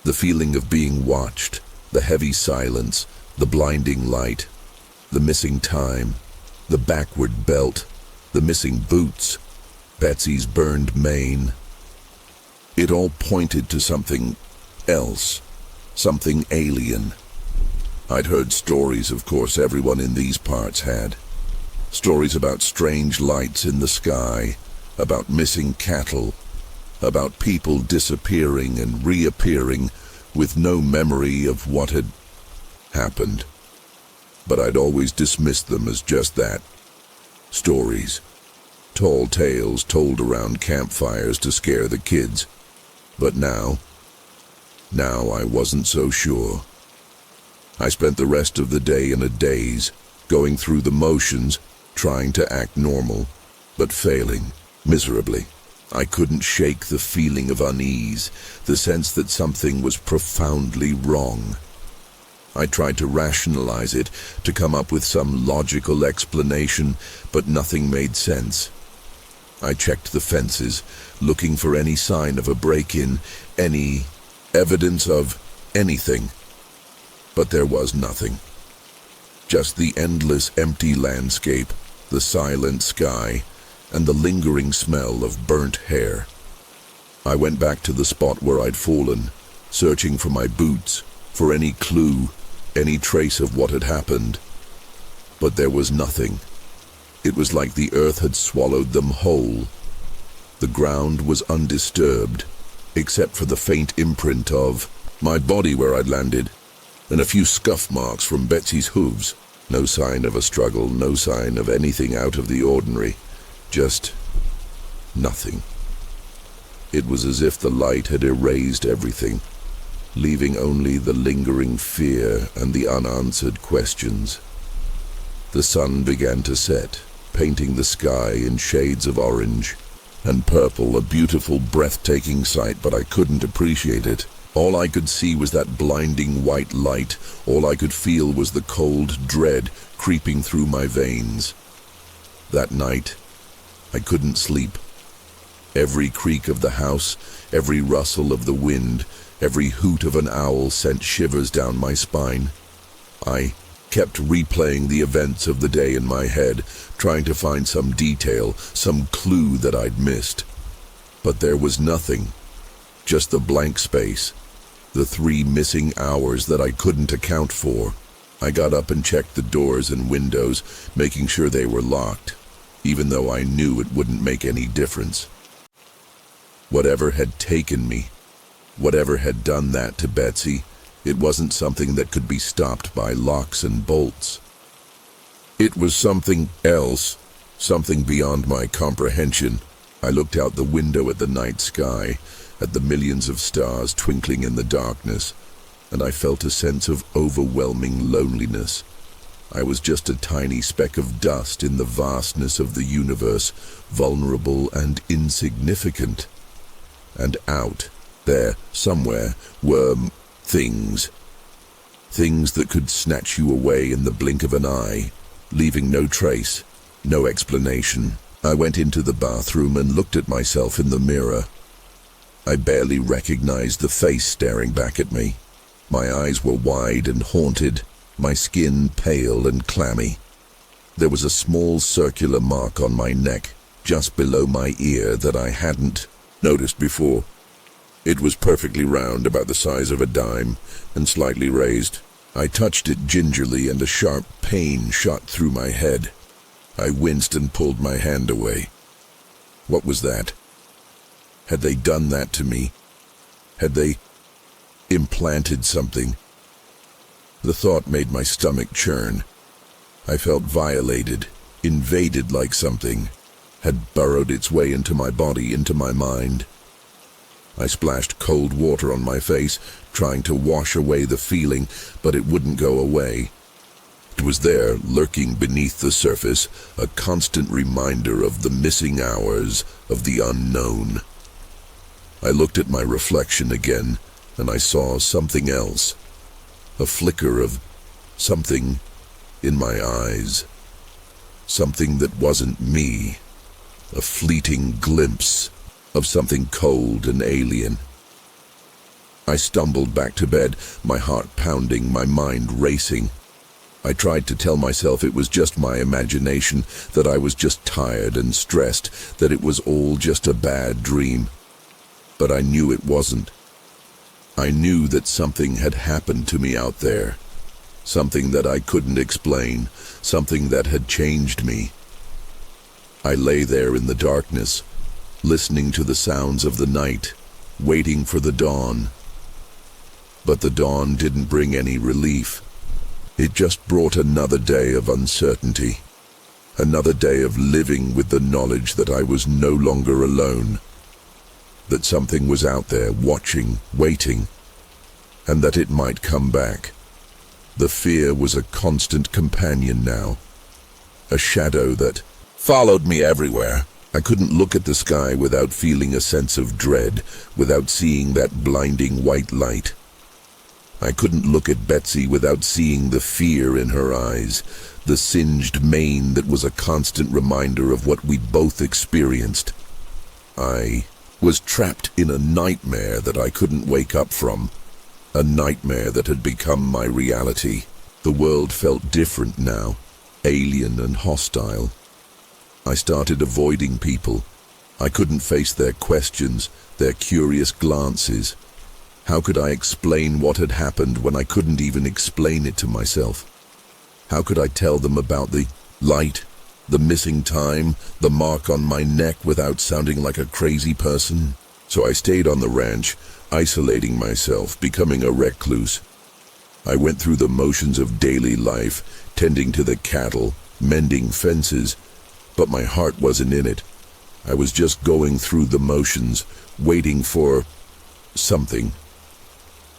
The feeling of being watched, the heavy silence, the blinding light, the missing time, the backward belt, the missing boots, Betsy's burned mane. It all pointed to something else, something alien. I'd heard stories, of course, everyone in these parts had. Stories about strange lights in the sky, about missing cattle, about people disappearing and reappearing with no memory of what had happened. But I'd always dismissed them as just that. Stories. Tall tales told around campfires to scare the kids. But now I wasn't so sure. I spent the rest of the day in a daze, going through the motions, trying to act normal, but failing miserably. I couldn't shake the feeling of unease, the sense that something was profoundly wrong. I tried to rationalize it, to come up with some logical explanation, but nothing made sense. I checked the fences, looking for any sign of a break-in, any evidence of anything. But there was nothing. Just the endless empty landscape, the silent sky, and the lingering smell of burnt hair. I went back to the spot where I'd fallen, searching for my boots, for any clue, any trace of what had happened. But there was nothing. It was like the earth had swallowed them whole. The ground was undisturbed, except for the faint imprint of my body where I'd landed, and a few scuff marks from Betsy's hooves. No sign of a struggle, no sign of anything out of the ordinary. Just nothing. It was as if the light had erased everything, leaving only the lingering fear and the unanswered questions. The sun began to set, painting the sky in shades of orange and purple, a beautiful, breathtaking sight, but I couldn't appreciate it. All I could see was that blinding white light. All I could feel was the cold dread creeping through my veins. That night, I couldn't sleep. Every creak of the house, every rustle of the wind, every hoot of an owl sent shivers down my spine. I kept replaying the events of the day in my head, trying to find some detail, some clue that I'd missed. But there was nothing, just the blank space, the 3 missing hours that I couldn't account for. I got up and checked the doors and windows, making sure they were locked, even though I knew it wouldn't make any difference. Whatever had taken me, whatever had done that to Betsy, it wasn't something that could be stopped by locks and bolts. It was something else, Something beyond my comprehension. I looked out the window at the night sky, at the millions of stars twinkling in the darkness, and I felt a sense of overwhelming loneliness. I was just a tiny speck of dust in the vastness of the universe, vulnerable and insignificant. And out there, somewhere, were things. Things that could snatch you away in the blink of an eye, leaving no trace, no explanation. I went into the bathroom and looked at myself in the mirror. I barely recognized the face staring back at me. My eyes were wide and haunted, my skin pale and clammy. There was a small circular mark on my neck, just below my ear, that I hadn't noticed before. It was perfectly round, about the size of a dime, and slightly raised. I touched it gingerly, and a sharp pain shot through my head. I winced and pulled my hand away. What was that? Had they done that to me? Had they implanted something? The thought made my stomach churn. I felt violated, invaded, like something had burrowed its way into my body, into my mind. I splashed cold water on my face, trying to wash away the feeling, but it wouldn't go away. It was there, lurking beneath the surface, a constant reminder of the missing hours, of the unknown. I looked at my reflection again, and I saw something else. A flicker of something in my eyes. Something that wasn't me. A fleeting glimpse of something cold and alien. I stumbled back to bed, my heart pounding, my mind racing. I tried to tell myself it was just my imagination, that I was just tired and stressed, that it was all just a bad dream. But I knew it wasn't. I knew that something had happened to me out there. Something that I couldn't explain, something that had changed me. I lay there in the darkness, listening to the sounds of the night, waiting for the dawn. But the dawn didn't bring any relief. It just brought another day of uncertainty, another day of living with the knowledge that I was no longer alone, that something was out there watching, waiting, and that it might come back. The fear was a constant companion now, a shadow that followed me everywhere. I couldn't look at the sky without feeling a sense of dread, without seeing that blinding white light. I couldn't look at Betsy without seeing the fear in her eyes, the singed mane that was a constant reminder of what we'd both experienced. I was trapped in a nightmare that I couldn't wake up from, a nightmare that had become my reality. The world felt different now, alien and hostile. I started avoiding people. I couldn't face their questions, their curious glances. How could I explain what had happened when I couldn't even explain it to myself? How could I tell them about the light, the missing time, the mark on my neck without sounding like a crazy person? So I stayed on the ranch, isolating myself, becoming a recluse. I went through the motions of daily life, tending to the cattle, mending fences, but my heart wasn't in it. I was just going through the motions, waiting for something.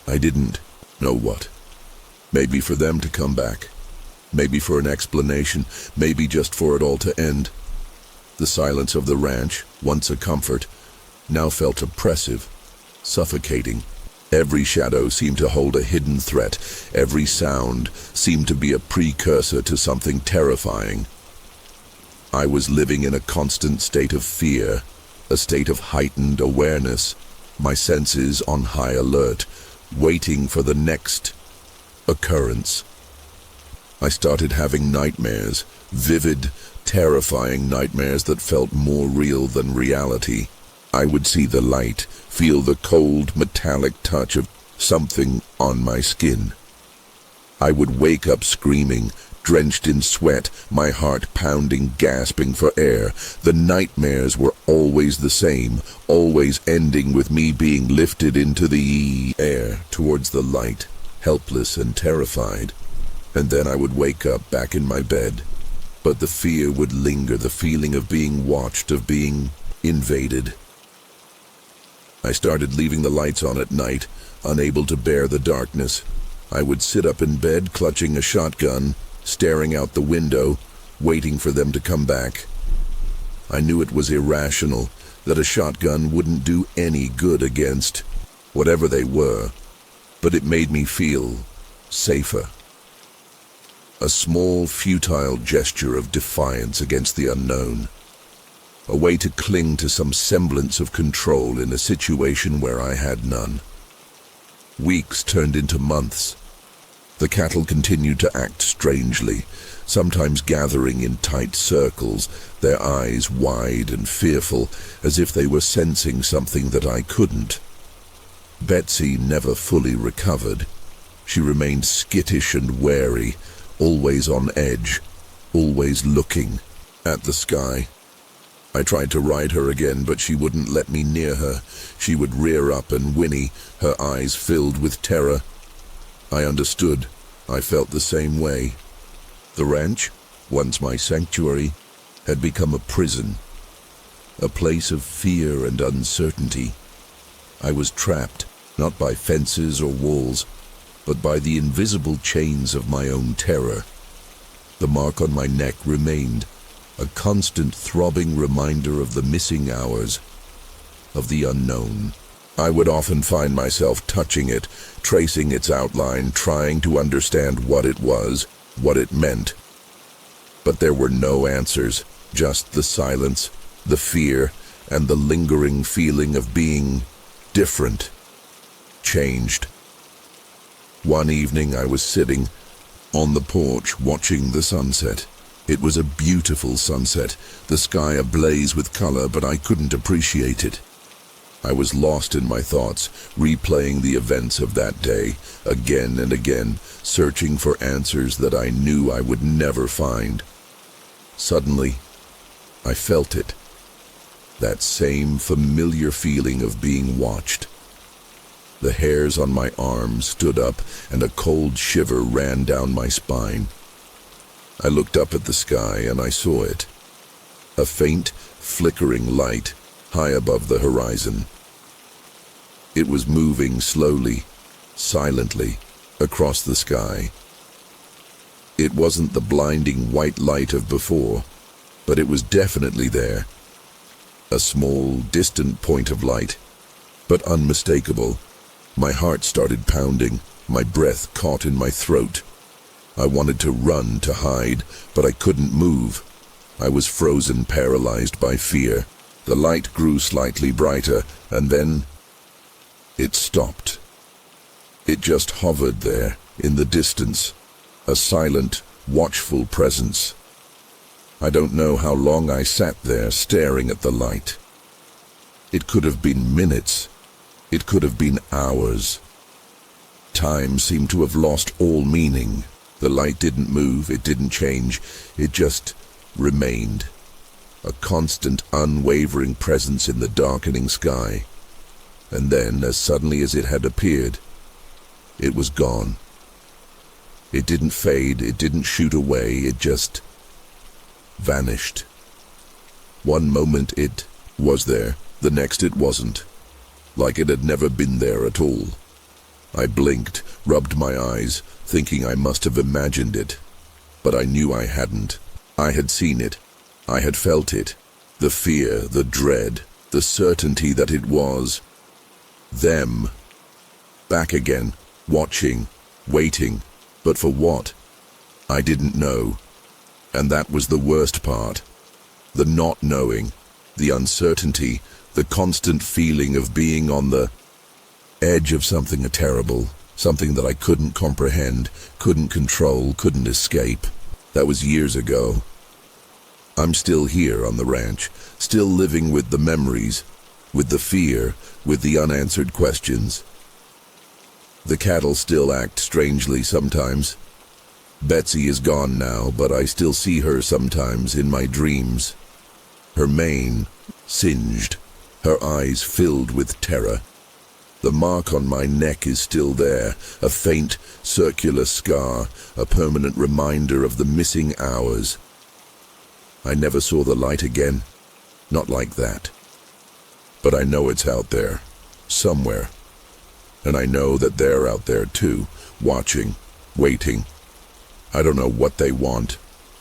I didn't know what. Maybe for them to come back. Maybe for an explanation. Maybe just for it all to end. The silence of the ranch, once a comfort, now felt oppressive, suffocating. Every shadow seemed to hold a hidden threat. Every sound seemed to be a precursor to something terrifying. I was living in a constant state of fear, a state of heightened awareness, my senses on high alert, waiting for the next occurrence. I started having nightmares, vivid, terrifying nightmares that felt more real than reality. I would see the light, feel the cold, metallic touch of something on my skin. I would wake up screaming, drenched in sweat, my heart pounding, gasping for air. The nightmares were always the same, always ending with me being lifted into the air towards the light, helpless and terrified. And then I would wake up back in my bed, But the fear would linger, the feeling of being watched, of being invaded. I started leaving the lights on at night, unable to bear the darkness. I would sit up in bed, clutching a shotgun, staring out the window, waiting for them to come back. I knew it was irrational, that a shotgun wouldn't do any good against whatever they were, but it made me feel safer. A small, futile gesture of defiance against the unknown. A way to cling to some semblance of control in a situation where I had none. Weeks turned into months. The cattle continued to act strangely, sometimes gathering in tight circles, their eyes wide and fearful, as if they were sensing something that I couldn't. Betsy never fully recovered. She remained skittish and wary, always on edge, always looking at the sky. I tried to ride her again, but she wouldn't let me near her. She would rear up and whinny, her eyes filled with terror. I understood. I felt the same way. The ranch, once my sanctuary, had become a prison, a place of fear and uncertainty. I was trapped, not by fences or walls, but by the invisible chains of my own terror. The mark on my neck remained, a constant throbbing reminder of the missing hours, of the unknown. I would often find myself touching it, tracing its outline, trying to understand what it was, what it meant. But there were no answers, just the silence, the fear, and the lingering feeling of being different, changed. One evening I was sitting on the porch watching the sunset. It was a beautiful sunset, the sky ablaze with color, but I couldn't appreciate it. I was lost in my thoughts, replaying the events of that day, again and again, searching for answers that I knew I would never find. Suddenly, I felt it. That same familiar feeling of being watched. The hairs on my arms stood up, and a cold shiver ran down my spine. I looked up at the sky and I saw it. A faint, flickering light high above the horizon. It was moving slowly, silently, across the sky. It wasn't the blinding white light of before, but it was definitely there. A small, distant point of light, but unmistakable. My heart started pounding, my breath caught in my throat. I wanted to run, to hide, but I couldn't move. I was frozen, paralyzed by fear. The light grew slightly brighter, and then it stopped. It just hovered there, in the distance, a silent, watchful presence. I don't know how long I sat there staring at the light. It could have been minutes. It could have been hours. Time seemed to have lost all meaning. The light didn't move, it didn't change, it just remained. A constant, unwavering presence in the darkening sky. And then, as suddenly as it had appeared, it was gone. It didn't fade, it didn't shoot away, it just vanished. One moment it was there, the next it wasn't. Like it had never been there at all. I blinked, rubbed my eyes, thinking I must have imagined it. But I knew I hadn't. I had seen it. I had felt it. The fear, the dread, the certainty that it was them. Back again, watching, waiting. But for what? I didn't know. And that was the worst part. The not knowing, the uncertainty, the constant feeling of being on the edge of something terrible, something that I couldn't comprehend, couldn't control, couldn't escape. That was years ago. I'm still here on the ranch, still living with the memories, with the fear, with the unanswered questions. The cattle still act strangely sometimes. Betsy is gone now, but I still see her sometimes in my dreams. Her mane singed, her eyes filled with terror. The mark on my neck is still there, a faint, circular scar, a permanent reminder of the missing hours. I never saw the light again. Not like that. But I know it's out there, somewhere. And I know that they're out there too, watching, waiting. I don't know what they want.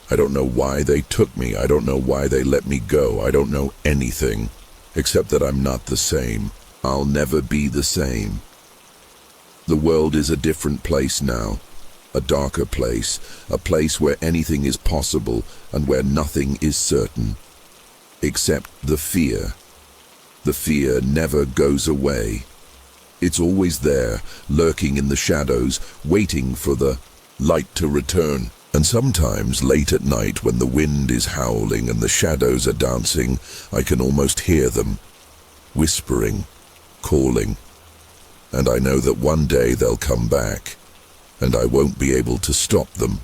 I don't know why they took me. I don't know why they let me go. I don't know anything, except that I'm not the same. I'll never be the same. The world is a different place now. A darker place. A place where anything is possible and where nothing is certain. Except the fear. The fear never goes away. It's always there, lurking in the shadows, waiting for the light to return. And sometimes late at night when the wind is howling and the shadows are dancing, I can almost hear them, whispering, calling. And I know that one day they'll come back, and I won't be able to stop them.